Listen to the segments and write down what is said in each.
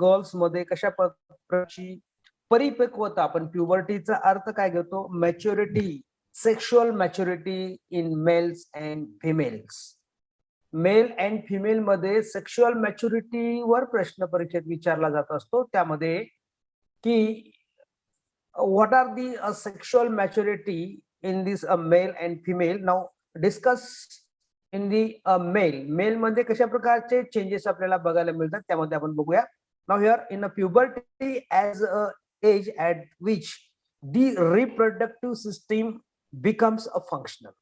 Girls मध्ये कशा प्रकारची परिपक्वता, आपण प्युबर्टीचा अर्थ काय घेतो, maturity, sexual maturity in males and females. Male and female मध्ये सेक्शुअल मॅच्युरिटीवर प्रश्न परीक्षेत विचारला जात असतो. त्यामध्ये की what are the sexual maturity in this male and female. Now discuss in the male मध्ये कशा प्रकारचे चेंजेस आपल्याला बघायला मिळतात त्यामध्ये आपण बघूया. Now here in a puberty as a age at which the reproductive system becomes a functional.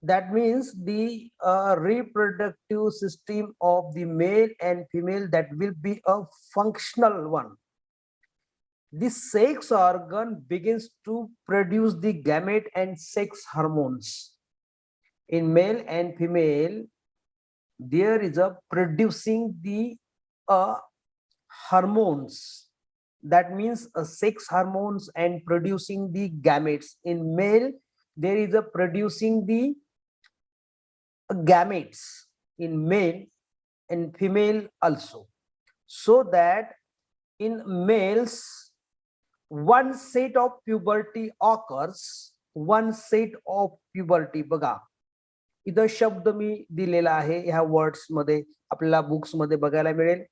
That means the reproductive system of the male and female that will be a functional one. The sex organ begins to produce the gamete and sex hormones. In male and female, there is a producing the hormones. That means sex hormones and producing the gametes. In male, there is a producing the gametes in male and female also. So that in males, one set of puberty occurs. One set of puberty. बघा इथं शब्द मी दिलेला आहे, ह्या words मध्ये आपल्याला books मध्ये बघायला मिळेल.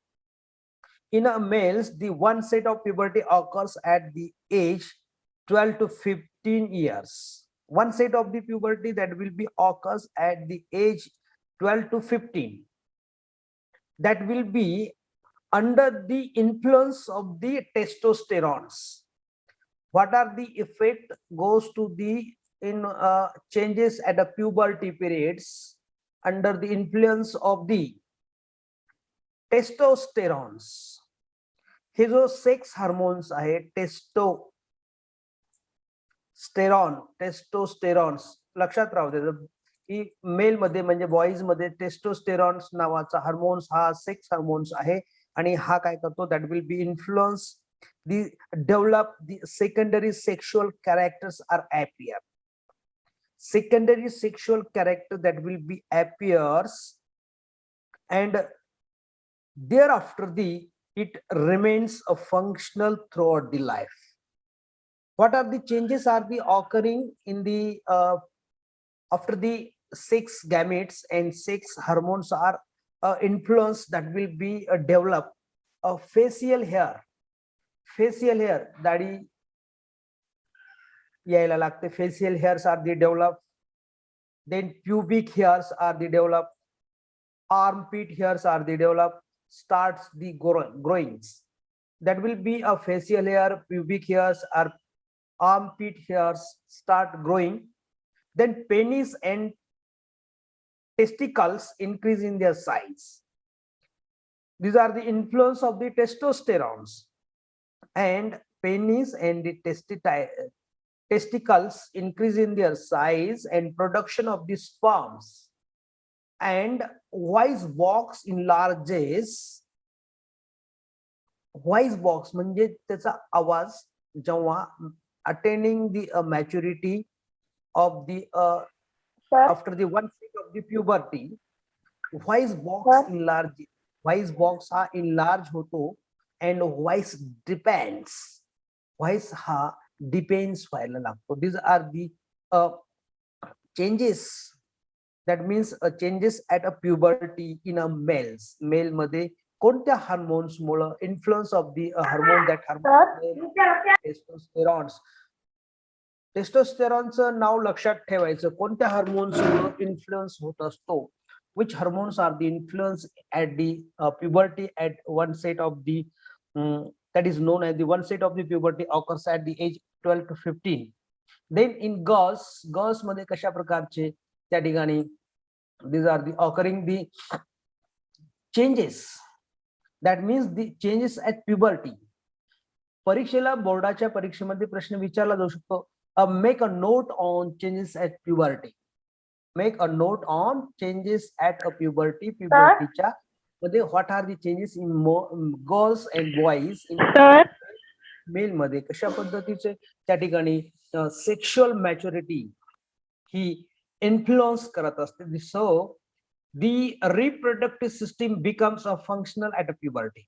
In a males, the one set of puberty occurs at the age 12 to 15 years. One set of the puberty that will be occurs at the age 12 to 15. That will be under the influence of the testosterones. What are the effect goes to the in changes at the puberty periods under the influence of the testosterones. हे जो sex hormones आहे टेस्टोस्टेरॉन्स लक्षात राहू दे की mail मध्ये म्हणजे boys मध्ये टेस्टोस्टेरॉन्स नावाचा hormones हा sex hormones आहे आणि हा काय करतो, that will B influence the develop the secondary sexual characters are appear. Secondary sexual character that will be appears, and thereafter it remains a functional throughout the life. What are the changes are the occurring in the after the sex gametes and sex hormones are influence that will be develop a facial hair दाढी यायला लागते. facial hairs are the developed, then pubic hairs are the developed, armpit hairs are the developed, starts the growings. That will be a facial hair, pubic hairs or armpit hairs start growing. Then penis and testicles increase in their size. These are the influence of the testosterones. And penis and the testicles increase in their size and production of the sperms, and voice box enlarges. Voice box म्हणजे त्याचा आवाज जेव्हा attaining the maturity of the after the one set of the puberty, voice box enlarges. Voice box हा enlarge होतो and voice depends. Voice ha depends व्हायला लागतो. These are the changes. That means changes at a puberty in a males. Male मध्ये कोणत्या hormones मुळे influence of the hormone that hormone testosterones. टेस्टोस्टेरॉनचं नाव लक्षात ठेवायचं, कोणत्या हार्मोन्स मुळे इन्फ्लुअन्स होत असतो. Which hormones are the influence at the puberty at one set of the that is known as the one set of the puberty occurs at the age 12 to 15. Then in girls मध्ये कशा प्रकारचे त्या ठिकाणी these are the occurring the changes. That means the changes at puberty. परीक्षेला बोर्डाच्या परीक्षेमध्ये प्रश्न विचारला जाऊ शकतो. Make a note on changes at puberty. Make a note on changes at a puberty. Pubertyच्या मध्ये what are the changes in girls and boys in male मध्ये कशा पद्धतीचे त्या ठिकाणी सेक्शुअल मॅच्युरिटी ही इन्फ्लुअन्स करत असते. So the reproductive system becomes a functional at a puberty.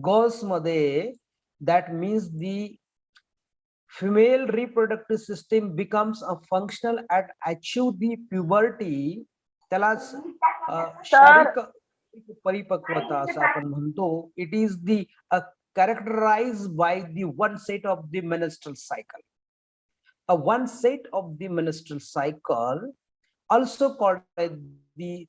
Girls मध्ये that means the female reproductive system becomes a functional at achieve the puberty, त्यालाच शारीरिक परिपक्वता असं आपण म्हणतो. It is the characterized by the one set of the menstrual cycle. A one set of the menstrual cycle, also called the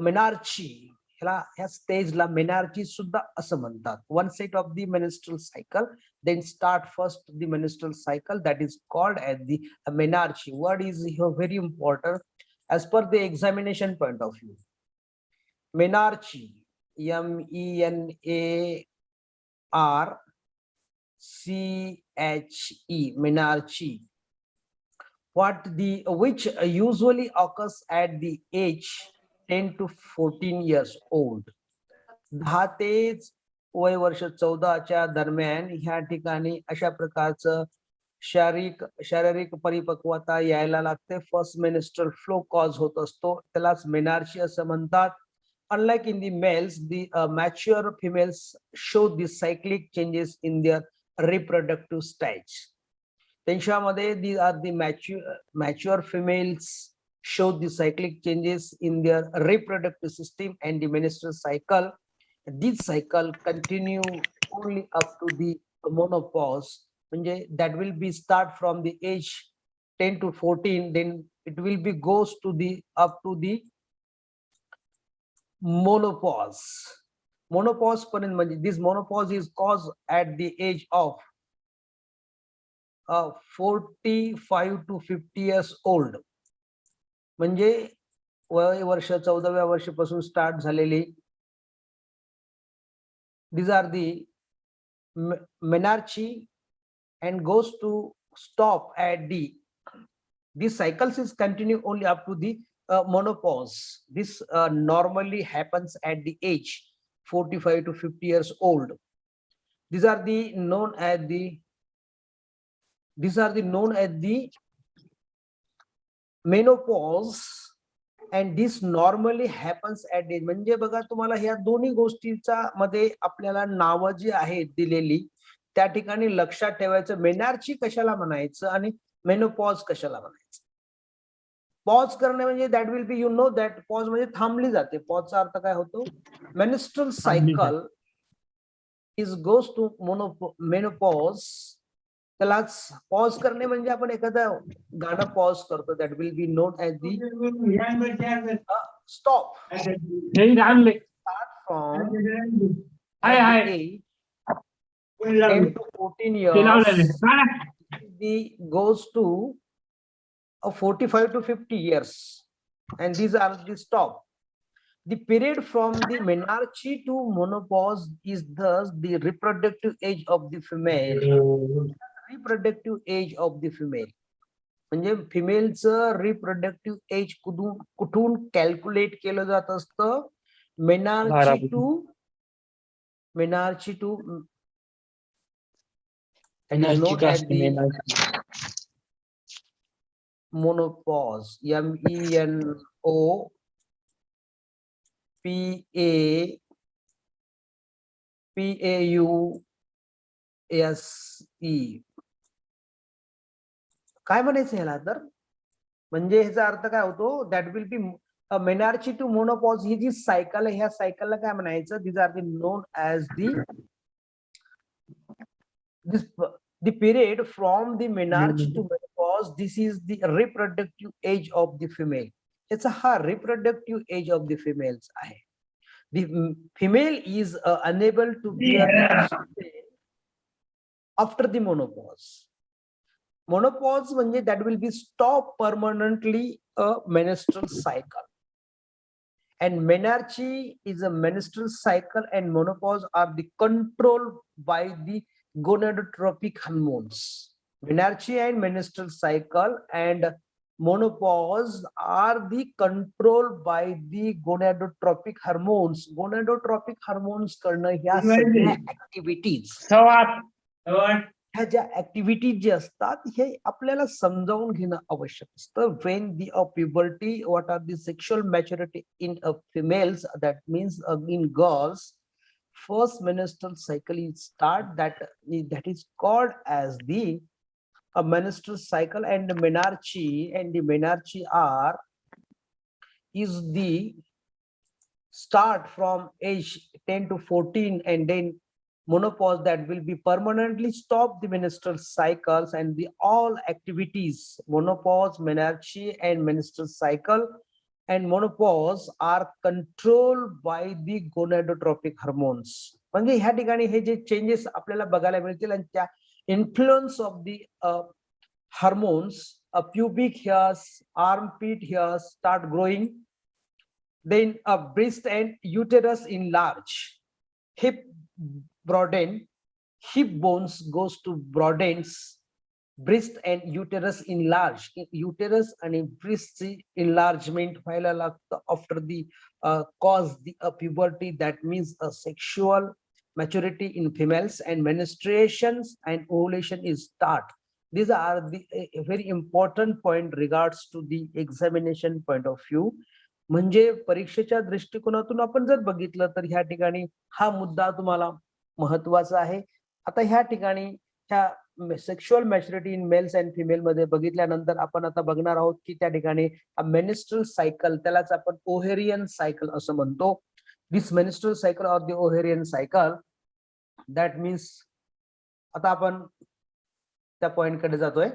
menarche. ह्या स्टेजला मेनार्ची सुद्धा असं म्हणतात. One set of the menstrual cycle, then start first the menstrual cycle, that is called as the menarche. What is here very important as per the examination point of view? Menarche, menarche, menarche, which usually occurs at the age 10 to 14 years old. 10 ते वय वर्ष 14च्या दरम्यान ह्या ठिकाणी अशा प्रकारचं शारीरिक परिपक्वता यायला लागते. फर्स्ट मेन्स्ट्रुअल फ्लो कॉज होत असतो, त्यालाच मेनार्ची असं म्हणतात. Unlike in the males, the mature females show the cyclic changes in their reproductive stage. त्यांच्यामध्ये these are the mature females show the cyclic changes in their reproductive system and the menstrual cycle. This cycle continue only up to the menopause. That will be start from the age 10 to 14, then it will be goes to the up to the menopause. Menopause पर्यंत this menopause is caused at the age of 45 to 50 years old. म्हणजे वय वर्ष 14व्या वर्षापासून start झालेली. These are the menarche and goes to stop at these cycles is continue only up to the menopause. This normally happens at the age 45 to 50 years old. These are the known as the menopause, and this normally happens at age. म्हणजे बघा, तुम्हाला ह्या दोन्ही गोष्टीचा मध्ये आपल्याला नाव जी आहेत दिलेली त्या ठिकाणी लक्षात ठेवायचं. मेनार्ची कशाला म्हणायचं आणि मेनोपॉज कशाला म्हणायचं. पॉज करणे म्हणजे that will be, you know that pause म्हणजे थांबली जाते. पॉजचा अर्थ काय होतो? Menstrual cycle is goes to menopause. त्यालाच पॉज करणे म्हणजे आपण एखादं गाणं पॉज करतो, that will be known as the stop. Start from 10 to 14 years, the goes to 45 to 50 years, and these are the stop. The period from the menarche to menopause is thus the reproductive age of the female. Reproductive age of the female म्हणजे फिमेलचं reproductive as कुठून calculate केलं जात असतं? मेनार्ची to menopause. MENOPAUSE. काय म्हणायचं ह्याला? तर म्हणजे ह्याचा अर्थ काय होतो? That will be menarche to menopause. ही जी सायकल आहे, ह्या सायकलला काय म्हणायचं? These are the known as the period from the menarche to menopause. This is the reproductive age of the female. It's a reproductive age of the females आहे. The female is unable to bear children after the menopause. Menopause म्हणजे that will be stop permanently a menstrual cycle, and menarche is a menstrual cycle, and menopause are the controlled by the gonadotropic hormones. Menarche and menstrual cycle and menopause are the controlled by the gonadotropic hormones. Gonadotropic hormones करणं ह्या सगळ्या activities, ह्या ज्या activities जे असतात हे आपल्याला समजावून घेणं आवश्यक असतं. when the puberty, what are the sexual maturity in females, that means in girls first menstrual cycle is start, that is called as the a menstrual cycle, and the menarche are is the start from age 10 to 14, and then menopause that will be permanently stop the menstrual cycles and the all activities. Menopause, menarche and menstrual cycle and menopause are controlled by the gonadotropic hormones. म्हणजे ह्या ठिकाणी हे जे changes आपल्याला बघायला मिळतील आणि त्या influence of the hormones, pubic hairs, armpit hairs start growing, then a breast and uterus enlarge, hip broaden, hip bones goes to broadens, breast and uterus enlarge, uterus and breast enlargement व्हायला लागतं after the cause the puberty, that means a sexual maturity in females, and menstruations and ovulation is start. These are the a very important point regards to the examination point of view. म्हणजे परीक्षेच्या दृष्टिकोनातून आपण जर बघितलं तर ह्या ठिकाणी हा मुद्दा तुम्हाला महत्वाचा आहे. आता ह्या ठिकाणी ह्या sexual maturity in males and female मध्ये बघितल्यानंतर आपण आता बघणार आहोत की त्या ठिकाणी मेन्स्ट्रुअल सायकल, त्यालाच आपण ओव्हेरियन सायकल असं म्हणतो. This menstrual cycle or the ovarian cycle, that means आता आपण त्या पॉइंट कडे जातोय.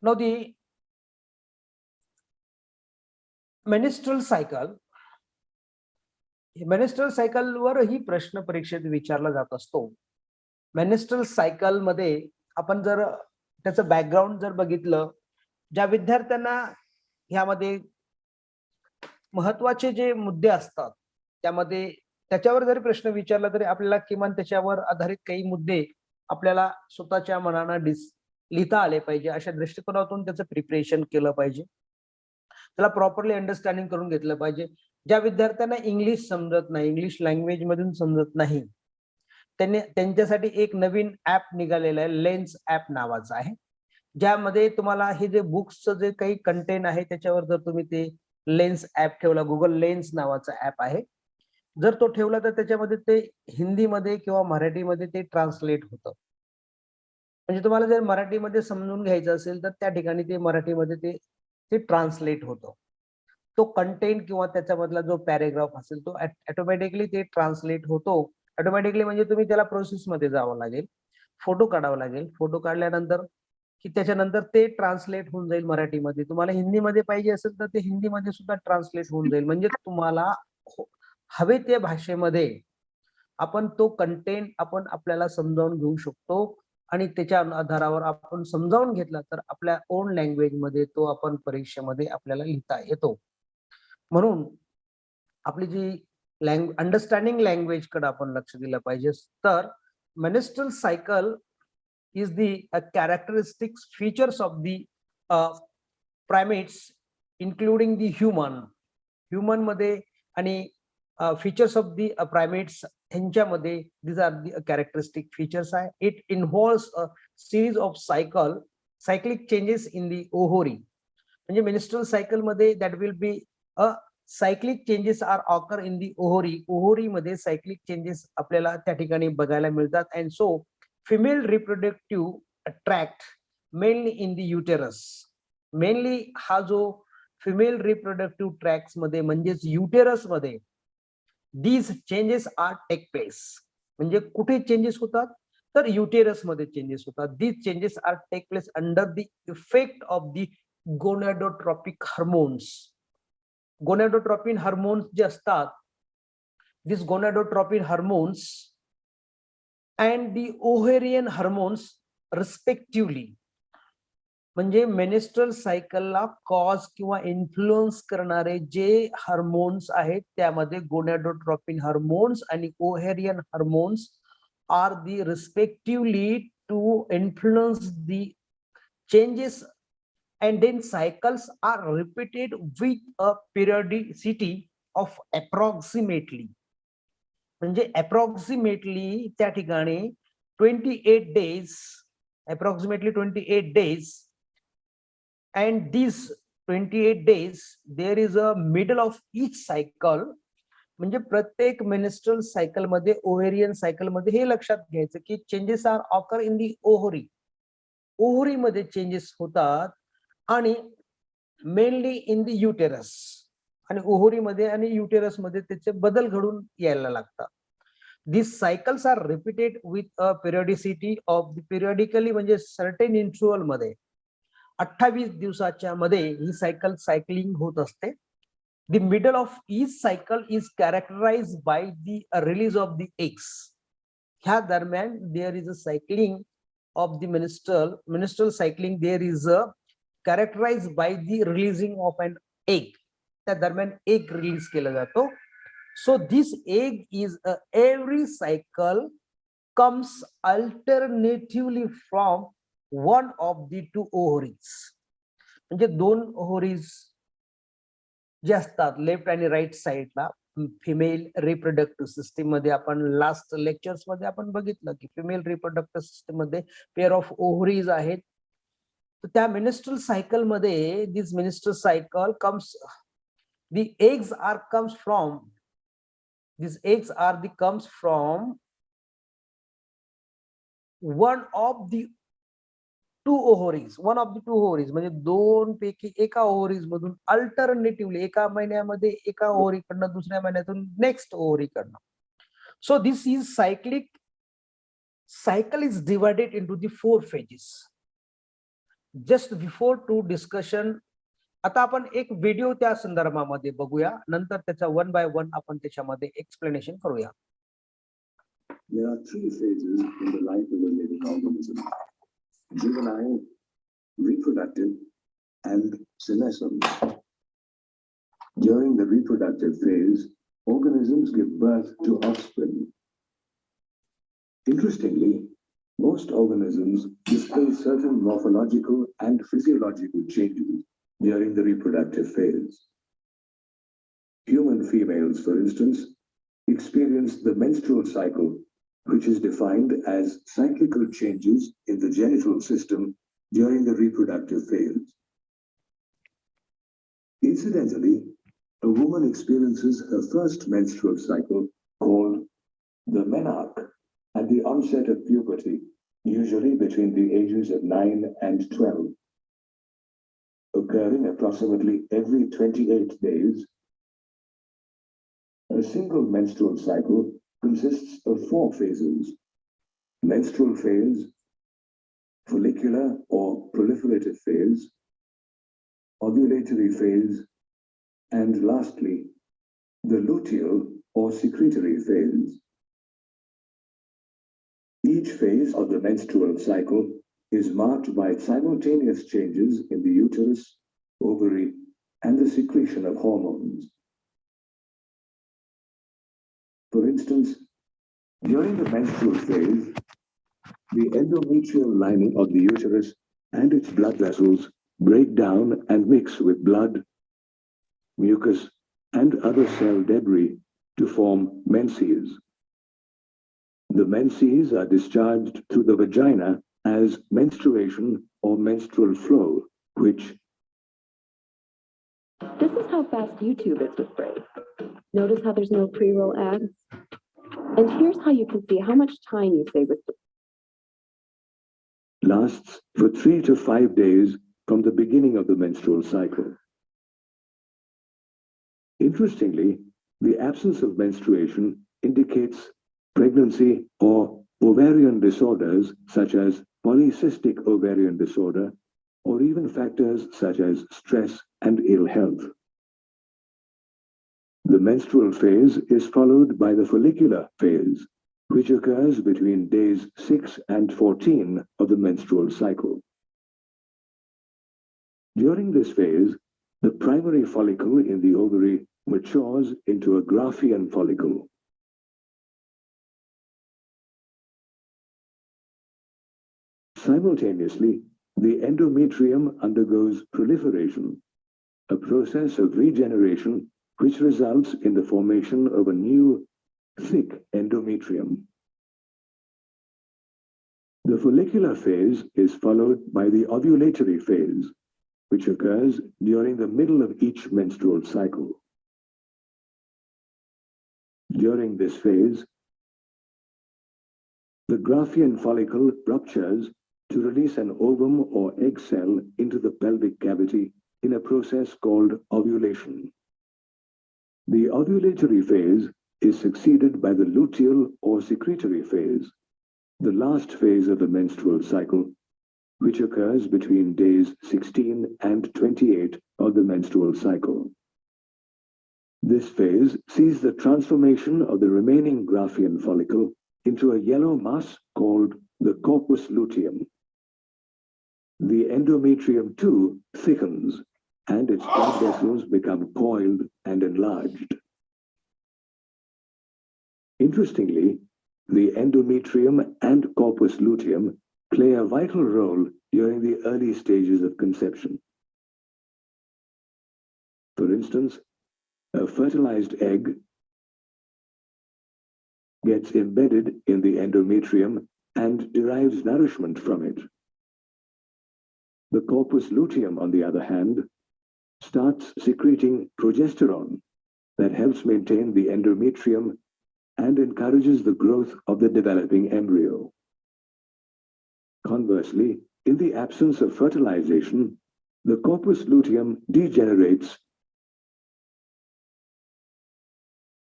Now the menstrual cycle, menstrual cycle वरही प्रश्न परीक्षेत विचारला जात असतो. मेन्स्ट्रुअल सायकल मध्ये आपण जर त्याचं बॅकग्राऊंड जर बघितलं, ज्या विद्यार्थ्यांना ह्यामध्ये महत्वाचे जे मुद्दे असतात त्यामध्ये त्याच्यावर जरी प्रश्न विचारला तरी आपल्याला किमान त्याच्यावर आधारित काही मुद्दे आपल्याला स्वतःच्या मनानं लिहिता आले पाहिजे. अशा दृष्टिकोनातून त्याचं प्रिपरेशन केलं पाहिजे, त्याला प्रॉपरली अंडरस्टँडिंग करून घेतलं पाहिजे. ज्या विद्यार्थ्यांना इंग्लिश समजत नाही, इंग्लिश लँग्वेज मधून समजत नाही, त्यांच्यासाठी एक नवीन ऍप निघालेला आहे, लेन्स ऍप नावाचा आहे, ज्यामध्ये तुम्हाला हे जे बुक्सचं जे काही कंटेंट आहे त्याच्यावर जर तुम्ही ते लेन्स ऍप ठेवला, गुगल लेन्स नावाचा ऍप आहे, जर तो ठेवला तर त्याच्यामध्ये ते हिंदीमध्ये किंवा मराठीमध्ये ते ट्रान्सलेट होतं. म्हणजे तुम्हाला जर मराठीमध्ये समजून घ्यायचं असेल तर त्या ठिकाणी ते मराठीमध्ये ते ट्रान्सलेट होतं. तो कंटेंट किंवा त्याच्यामधला जो पॅरेग्राफ असेल तो ऑटोमॅटिकली ते ट्रान्सलेट होतो. ऑटोमॅटिकली म्हणजे तुम्ही त्याला प्रोसेसमध्ये जावं लागेल, फोटो काढावा लागेल, फोटो काढल्यानंतर की त्याच्यानंतर ते ट्रान्सलेट होऊन जाईल मराठीमध्ये. तुम्हाला हिंदीमध्ये पाहिजे असेल तर ते हिंदीमध्ये सुद्धा ट्रान्सलेट होऊन जाईल. म्हणजे तुम्हाला हवे त्या भाषेमध्ये आपण तो कंटेंट आपण आपल्याला समजावून घेऊ शकतो आणि त्याच्या आधारावर आपण समजावून घेतला तर आपल्या ओन लँग्वेज मध्ये तो आपण परीक्षेमध्ये आपल्याला लिहिता येतो. म्हणून आपली जी अंडरस्टँडिंग लँग्वेज कडे आपण लक्ष दिलं पाहिजे. तर menstrual cycle is the characteristics features of the primates including the human मध्ये आणि features of the primates ह्यांच्यामध्ये these are the characteristic features आहे. It involves a series of cyclic changes in the ovary. म्हणजे menstrual cycle मध्ये that will be a cyclic changes are occur in the ovary मध्ये cyclic changes आपल्याला त्या ठिकाणी बघायला मिळतात. And so female reproductive tract mainly in the uterus, mainly हा जो फिमेल रिप्रोडक्टिव्ह ट्रॅक्ट मध्ये म्हणजेच युटेरस मध्ये these changes are take place. म्हणजे कुठे चेंजेस होतात तर युटेरस मध्ये चेंजेस होतात. These changes are take place under the effect of the gonadotropic hormones. Gonadotropin hormones जे असतात, this gonadotropin hormones and the ovarian hormones respectively, म्हणजे मेनिस्ट्रल सायकलला कॉज किंवा इन्फ्लुअन्स करणारे जे हार्मोन्स आहेत त्यामध्ये गोनॅडोट्रॉपिन हार्मोन्स आणि ovarian hormones are the respectively to influence the changes, and then cycles are repeated with a periodicity of approximately, म्हणजे approximately त्या ठिकाणी 28 days, approximately 28 days, and these 28 days there is a middle of each cycle. म्हणजे प्रत्येक menstrual cycle मध्ये, ovarian cycle मध्ये हे लक्षात घ्यायचं की changes are occur in the ovary. Ovary मध्ये चेंजेस होतात आणि मेनली इन द युटेरस, आणि ओव्हरीमध्ये आणि युटेरस मध्ये त्याचे बदल घडून यायला लागतात. This cycles are repeated with a periodicity of the periodically, म्हणजे सर्टेन इंटरव्हल मध्ये 28 दिवसाच्या मध्ये ही सायकलिंग होत असते. The middle of each cycle is characterized by the release of the eggs. ह्या दरम्यान there is a cycling of the menstrual cycling, there is a characterized by the releasing of an egg. त्या दरम्यान egg release केला जातो. So this egg is every cycle comes alternatively from one of the two ovaries. म्हणजे दोन ओव्हरीज जे असतात left आणि right साइडला, female reproductive system मध्ये आपण लास्ट लेक्चर्स मध्ये आपण बघितलं की फिमेल रिप्रोडक्टिव्ह सिस्टीम मध्ये पेअर ऑफ ओव्हरीज आहेत. त्या मिनिस्ट्रल सायकल मध्ये, this minstrel cycle comes, the eggs are comes from, these eggs are the comes from one of the two ovaries, one of the two ovaries, म्हणजे दोन पैकी एका ओव्हरीज मधून alternatively एका महिन्यामध्ये एका ओव्हरी कडनं, दुसऱ्या महिन्यातून नेक्स्ट ओव्हरी कडनं. So this is cyclic cycle is divided into the 4 phases. Just before to discussion, आता आपण एक व्हिडिओ त्या संदर्भामध्ये बघूया, नंतर त्याचा 1 by 1 आपण त्याच्यामध्ये एक्सप्लेनेशन करूया. There are 3 phases in the life of a living organism: juvenile, reproductive, and senescence. During the reproductive phase, organisms give birth to offspring. Interestingly, most organisms display certain morphological and physiological changes during the reproductive phase. Human females, for instance, experience the menstrual cycle, which is defined as cyclical changes in the genital system during the reproductive phase. Incidentally, a woman experiences her first menstrual cycle, called the menarche, at the onset of puberty, usually between the ages of 9 and 12. Occurring approximately every 28 days, a single menstrual cycle consists of 4 phases: menstrual phase, follicular or proliferative phase, ovulatory phase, and lastly, the luteal or secretory phase. Each phase of the menstrual cycle is marked by simultaneous changes in the uterus, ovary, and the secretion of hormones. For instance, during the menstrual phase, the endometrial lining of the uterus and its blood vessels break down and mix with blood, mucus, and other cell debris to form menses. The menses are discharged through the vagina as menstruation or menstrual flow, which... This is how fast YouTube is with Brave. Notice how there's no pre-roll ads? And here's how you can see how much time you save with Brave. Lasts for 3 to 5 days from the beginning of the menstrual cycle. Interestingly, the absence of menstruation indicates pregnancy or ovarian disorders such as polycystic ovarian disorder, or even factors such as stress and ill health. The menstrual phase is followed by the follicular phase, which occurs between days 6 and 14 of the menstrual cycle. During this phase, the primary follicle in the ovary matures into a Graafian follicle. Simultaneously, the endometrium undergoes proliferation, a process of regeneration which results in the formation of a new, thick endometrium. The follicular phase is followed by the ovulatory phase, which occurs during the middle of each menstrual cycle. During this phase, the Graafian follicle ruptures to release an ovum or egg cell into the pelvic cavity in a process called ovulation. The ovulatory phase is succeeded by the luteal or secretory phase, the last phase of the menstrual cycle, which occurs between days 16 and 28 of the menstrual cycle. This phase sees the transformation of the remaining Graafian follicle into a yellow mass called the corpus luteum. The endometrium too thickens, and its blood vessels become coiled and enlarged. Interestingly, the endometrium and corpus luteum play a vital role during the early stages of conception. For instance, a fertilized egg gets embedded in the endometrium and derives nourishment from it. The corpus luteum, on the other hand, starts secreting progesterone that helps maintain the endometrium and encourages the growth of the developing embryo. Conversely, in the absence of fertilization, the corpus luteum degenerates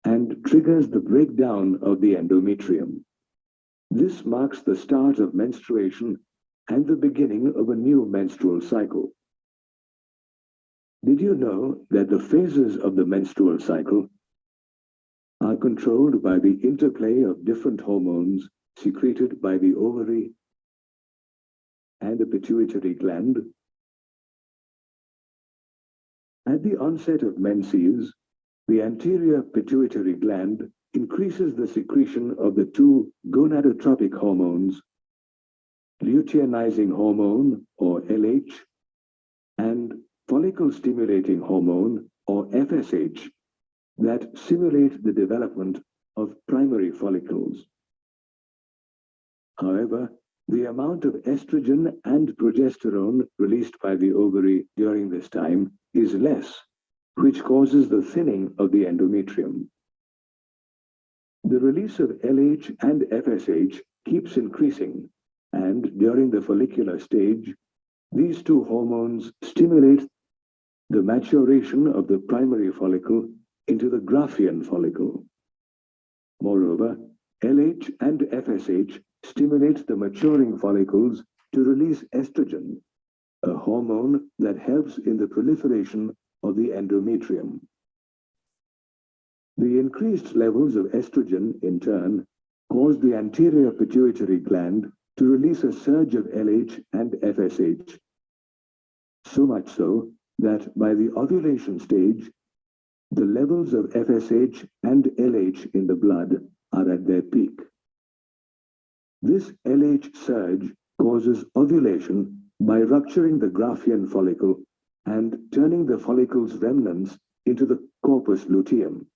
and triggers the breakdown of the endometrium. This marks the start of menstruation and the beginning of a new menstrual cycle. Did you know that the phases of the menstrual cycle are controlled by the interplay of different hormones secreted by the ovary and the pituitary gland? At the onset of menses, the anterior pituitary gland increases the secretion of the two gonadotropic hormones, luteinizing hormone, or LH, and follicle-stimulating hormone, or FSH, that simulate the development of primary follicles. However, the amount of estrogen and progesterone released by the ovary during this time is less, which causes the thinning of the endometrium. The release of LH and FSH keeps increasing, and during the follicular stage, these two hormones stimulate the maturation of the primary follicle into the Graafian follicle. Moreover, LH and FSH stimulate the maturing follicles to release estrogen, a hormone that helps in the proliferation of the endometrium. The increased levels of estrogen, in turn, cause the anterior pituitary gland to release a surge of LH and FSH, so much so that by the ovulation stage, the levels of FSH and LH in the blood are at their peak. This LH surge causes ovulation by rupturing the Graafian follicle and turning the follicle's remnants into the corpus luteum.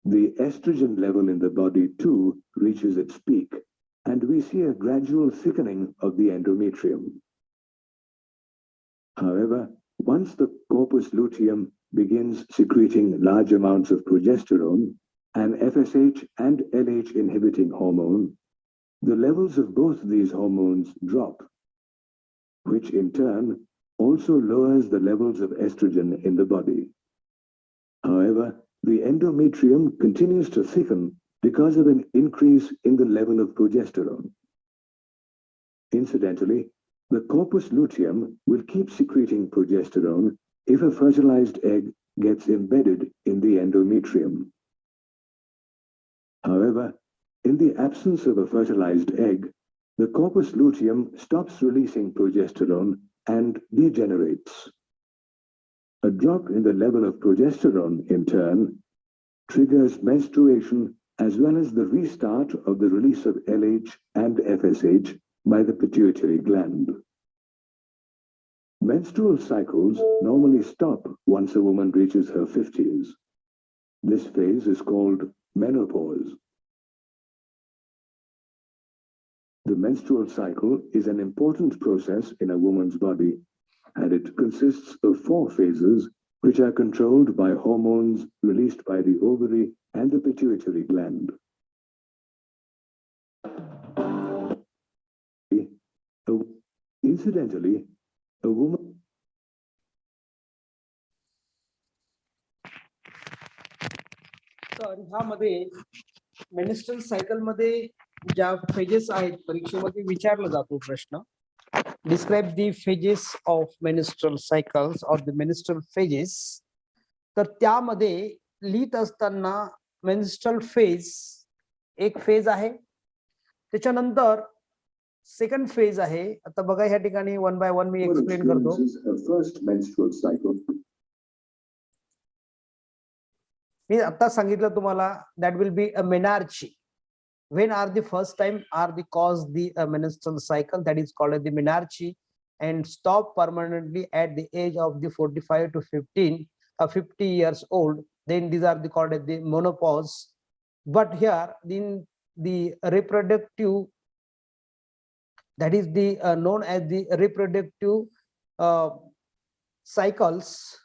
The estrogen level in the body too reaches its peak, and we see a gradual thickening of the endometrium. However, once the corpus luteum begins secreting large amounts of progesterone, an FSH and LH inhibiting hormone, the levels of both these hormones drop, which in turn also lowers the levels of estrogen in the body. However, the endometrium continues to thicken because of an increase in the level of progesterone. Incidentally, the corpus luteum will keep secreting progesterone if a fertilized egg gets embedded in the endometrium. However, in the absence of a fertilized egg, the corpus luteum stops releasing progesterone and degenerates. A drop in the level of progesterone, in turn, triggers menstruation as well as the restart of the release of LH and FSH by the pituitary gland. Menstrual cycles normally stop once a woman reaches her 50s. This phase is called menopause. The menstrual cycle is an important process in a woman's body, and it consists of 4 phases which are controlled by hormones released by the ovary and the pituitary gland. Incidentally, a woman तर ह्यामध्ये मेनिस्ट्रल cycle मध्ये ज्या phases आहेत परीक्षेमध्ये विचारला जातो प्रश्न. Describe the phases of menstrual cycles or the menstrual phases. तर त्यामध्ये लिहित असताना मेनिस्ट्रल फेज एक फेज आहे, त्याच्यानंतर सेकंड फेज आहे. आता बघा ह्या ठिकाणी one by one me explain करतो. first menstrual cycle. मी आता सांगितलं तुम्हाला that will be a menarche. When are the first time are the cause the menstrual cycle, that is called as the menarche, and stop permanently at the age of the 45 to 50 years old, then these are the called as the menopause. But here in the reproductive, that is the known as the reproductive cycles,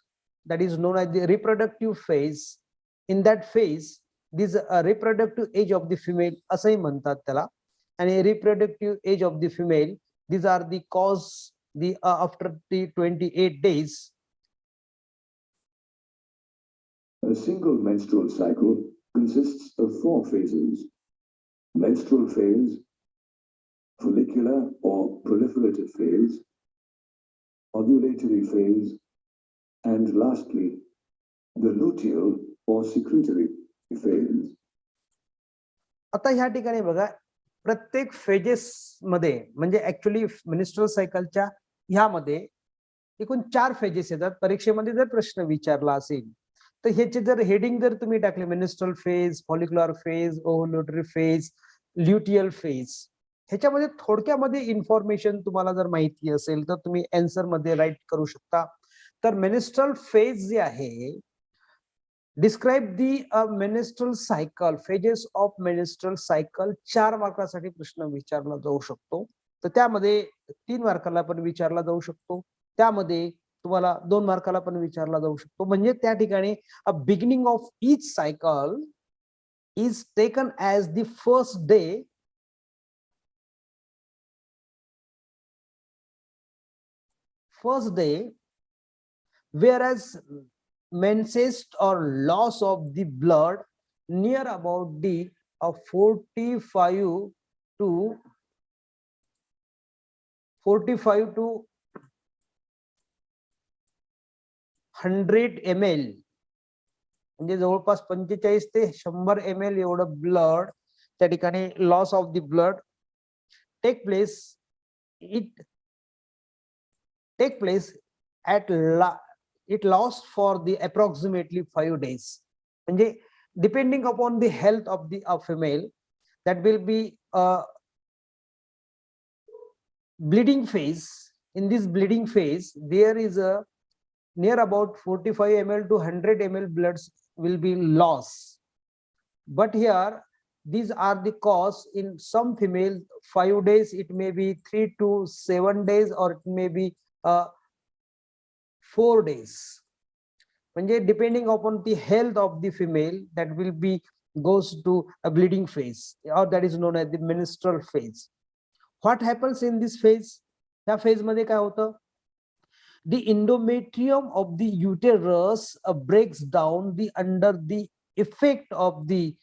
that is known as the reproductive phase. In that phase, this reproductive age of the female असंही म्हणतात त्याला, आणि reproductive age of the female, these are the cause the after the 28 days. A single menstrual cycle consists of 4 phases: menstrual phase, follicular or proliferative phase, ovulatory phase, and lastly, the luteal or secretory phase. आता ह्या ठिकाणी बघा, प्रत्येक phases मध्ये म्हणजे actually मेनिस्ट्रल सायकलच्या ह्यामध्ये एकूण 4 phases येतात. परीक्षेमध्ये जर प्रश्न विचारला असेल तर ह्याचे जर हेडिंग जर तुम्ही टाकले menstrual phase, follicular phase, ovulatory phase, luteal phase, ह्याच्यामध्ये थोडक्यामध्ये इन्फॉर्मेशन तुम्हाला जर माहिती असेल तर तुम्ही आन्सर मध्ये राईट करू शकता. तर मेनिस्ट्रल फेज जे आहे, describe the menstrual cycle, phases of menstrual cycle, 4 मार्कासाठी प्रश्न विचारला जाऊ शकतो. तर त्यामध्ये 3 मार्काला पण विचारला जाऊ शकतो, त्यामध्ये तुम्हाला 2 मार्काला पण विचारला जाऊ शकतो. म्हणजे त्या ठिकाणी a beginning of each cycle is taken as the first day whereas menses or loss of the blood near about the 45 to 100 ml, म्हणजे जवळपास 45 ते 100 ml एवढं ब्लड त्या ठिकाणी loss of the blood take place at it lost for the approximately 5 days. म्हणजे depending upon the health of the female, that will be a bleeding phase. In this bleeding phase, there is a near about 45 ml to 100 ml blood will be lost. But here these are the cause. In some female 5 days, it may be 3 to 7 days, or it may be 4 days. म्हणजे depending upon the health of the female, that will be goes to a bleeding phase, or that is known as the menstrual phase. What happens in this phase? या phase मध्ये काय होतं? The endometrium of the uterus breaks down the under the effect of the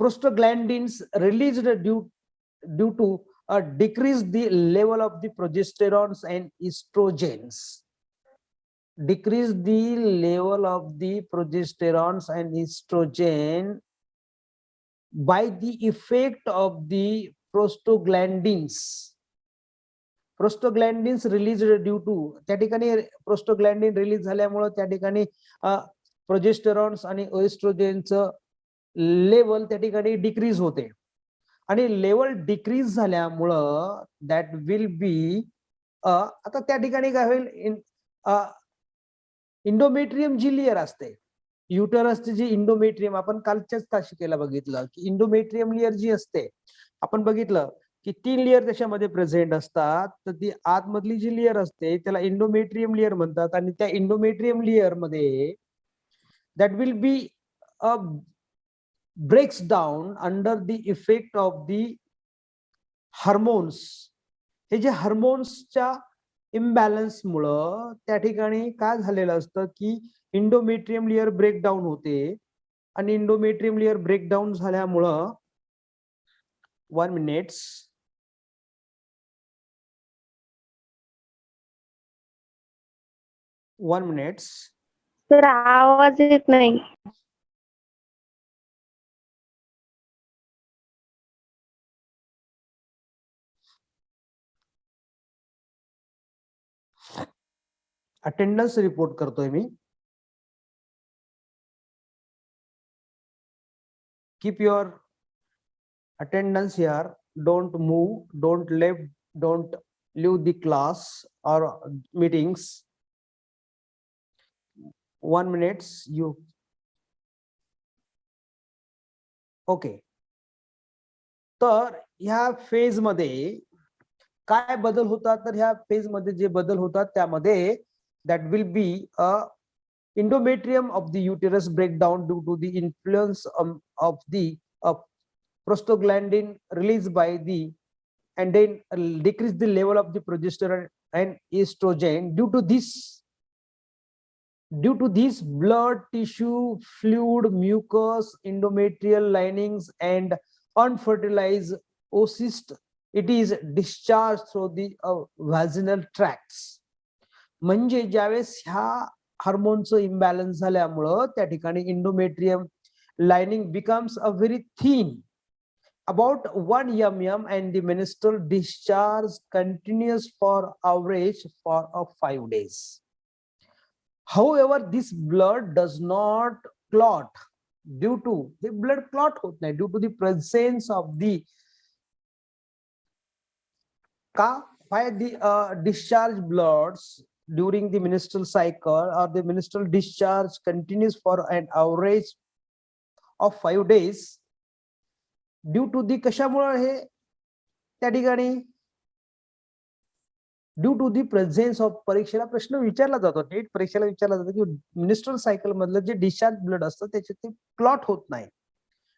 prostaglandins released due to decrease the level of the progesterones and estrogens. Decrease the level of the progesterones and estrogen by the effect of the prostaglandins. Prostaglandins released due to, त्या ठिकाणी प्रोस्टोग्लॅन्डिन release झाल्यामुळे त्या ठिकाणी प्रोजेस्टेरॉन्स आणि एस्ट्रोजनचं level त्या ठिकाणी decrease होते आणि लेवल डिक्रीज झाल्यामुळं दॅट विल बी आता त्या ठिकाणी काय होईल, इंडोमेट्रियम जी लेयर असते युटरसची जी इंडोमेट्रियम, आपण कालच्याच तासिकेला बघितलं की इंडोमेट्रियम लेयर जी असते, आपण बघितलं की 3 लेयर त्याच्यामध्ये प्रेझेंट असतात. तर ती आतमधली जी लेयर असते त्याला इंडोमेट्रियम लेयर म्हणतात आणि त्या इंडोमेट्रियम लेयर मध्ये that will be breaks down under the effect of the hormones. हे जे हार्मोन्सच्या इम्बॅलन्स मुळे त्या ठिकाणी काय झालेलं असतं की इंडोमेट्रियम लेयर ब्रेकडाऊन होते आणि इंडोमेट्रियम लेयर ब्रेकडाऊन झाल्यामुळं 1 मिनिट सर आवाज येत नाही. अटेंडन्स रिपोर्ट करतोय मी. Keep your attendance here, don't move, don't leave the class or meetings. 1 minute you. Okay, तर ह्या फेज मध्ये काय बदल होतात, तर ह्या फेज मध्ये जे बदल होतात त्यामध्ये that will be a endometrium of the uterus breakdown due to the influence of the prostaglandin released by the and then decrease the level of the progesterone and estrogen. Due to this blood tissue fluid mucus endometrial linings and unfertilized oocyst, it is discharged through the vaginal tracts. म्हणजे ज्यावेळेस ह्या हार्मोनचं imbalance झाल्यामुळं त्या ठिकाणी endometrium lining becomes a very thin, about 1 mm, and the menstrual discharge continues for average for 5 days. However, this blood does not clot due to the blood clot hot nahi due to the presence of the why the discharge bloods during the menstrual cycle or the menstrual discharge continues for an average of 5 days. Due to the कशामुळे हे त्या ठिकाणी due to the presence of, परीक्षेला प्रश्न विचारला जातो, NEET परीक्षेला विचारला जातो की मिनिस्ट्रल सायकल मधलं जे डिस्चार्ज ब्लड असतं त्याच्यात ते क्लॉट होत नाही,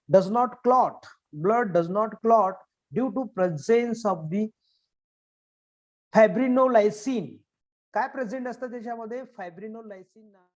does not clot, blood does not clot due to presence of the fibrinolysin. काय प्रेझेंट असतं त्याच्यामध्ये, फायब्रिनोलायसिन.